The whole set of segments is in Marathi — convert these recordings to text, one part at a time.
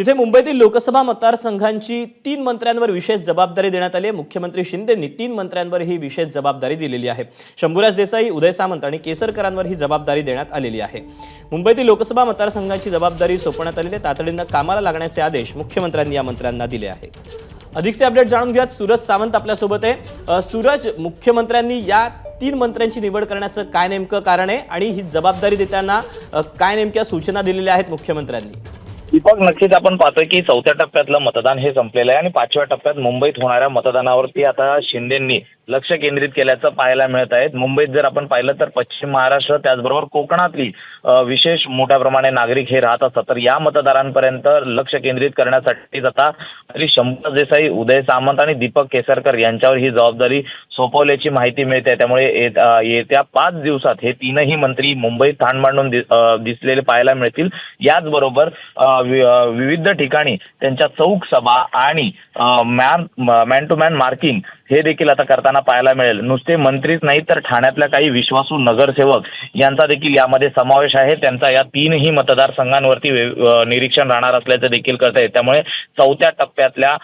तिथे मुंबईतील लोकसभा मतदारसंघांची 3 मंत्र्यांवर विशेष जबाबदारी देण्यात आली आहे। मुख्यमंत्री शिंदेंनी 3 मंत्र्यांवर ही विशेष जबाबदारी दिलेली आहे। शंभूराज देसाई, उदय सामंत आणि केसरकरांवर ही जबाबदारी देण्यात आलेली आहे। मुंबईतील लोकसभा मतदारसंघांची जबाबदारी सोपवण्यात आलेली आहे। तातडीने कामाला लागण्याचे आदेश मुख्यमंत्र्यांनी या मंत्र्यांना दिले आहेत। अधिकचे अपडेट जाणून घेऊयात। सूरज सावंत आपल्यासोबत आहे। सूरज, मुख्यमंत्र्यांनी या 3 मंत्र्यांची निवड करण्याचं काय नेमकं कारण आहे आणि ही जबाबदारी देताना काय नेमक्या सूचना दिलेल्या आहेत मुख्यमंत्र्यांनी? दीपक, नक्कीच आपण पाहतोय की 4थ्या टप्प्यातलं मतदान हे संपलेलं आहे आणि 5व्या टप्प्यात मुंबईत होणाऱ्या मतदानावरती आता शिंदेंनी लक्ष केंद्रित केल्याचं पाहायला मिळत आहे। मुंबईत जर आपण पाहिलं तर पश्चिम महाराष्ट्र त्याचबरोबर कोकणातली विशेष मोठ्या प्रमाणे नागरिक हे राहत असतात, तर या मतदारांपर्यंत लक्ष केंद्रित करण्यासाठीच आता शंभूराज देसाई, उदय सामंत आणि दीपक केसरकर यांच्यावर ही जबाबदारी सोपवल्याची माहिती मिळते। त्यामुळे येत्या 5 दिवसात हे 3ही मंत्री मुंबईत ठाण मांडून दिसलेले पाहायला मिळतील। याचबरोबर विविध ठिकाणी त्यांच्या चौक सभा आणि मॅन टू मॅन मार्किंग हे देखील आता करताना पाहायला मिळेल। नुसते मंत्रीच नाही तर ठाण्यातल्या काही विश्वासू नगरसेवक यांचा देखील यामध्ये समावेश आहे। त्यांचा या 3ही मतदारसंघांवरती निरीक्षण राहणार असल्याचं देखील कळतंय। त्यामुळे 4थ्या टप्प्यातल्या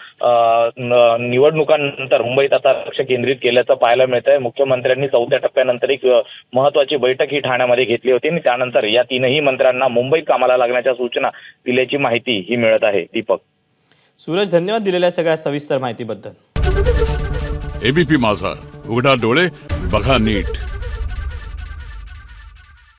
निवडणुकांनंतर मुंबईत आता लक्ष केंद्रित केल्याचं पाहायला मिळतंय। मुख्यमंत्र्यांनी 4थ्या टप्प्यानंतर एक महत्वाची बैठक ही ठाण्यामध्ये घेतली होती आणि त्यानंतर या 3ही मंत्र्यांना मुंबईत कामाला लागण्याच्या सूचना दिल्याची माहिती ही मिळत आहे। दीपक, सूरज, धन्यवाद दिलेल्या सगळ्या सविस्तर माहितीबद्दल। एबीपी माझा, उघडा डोळे बघा नीट।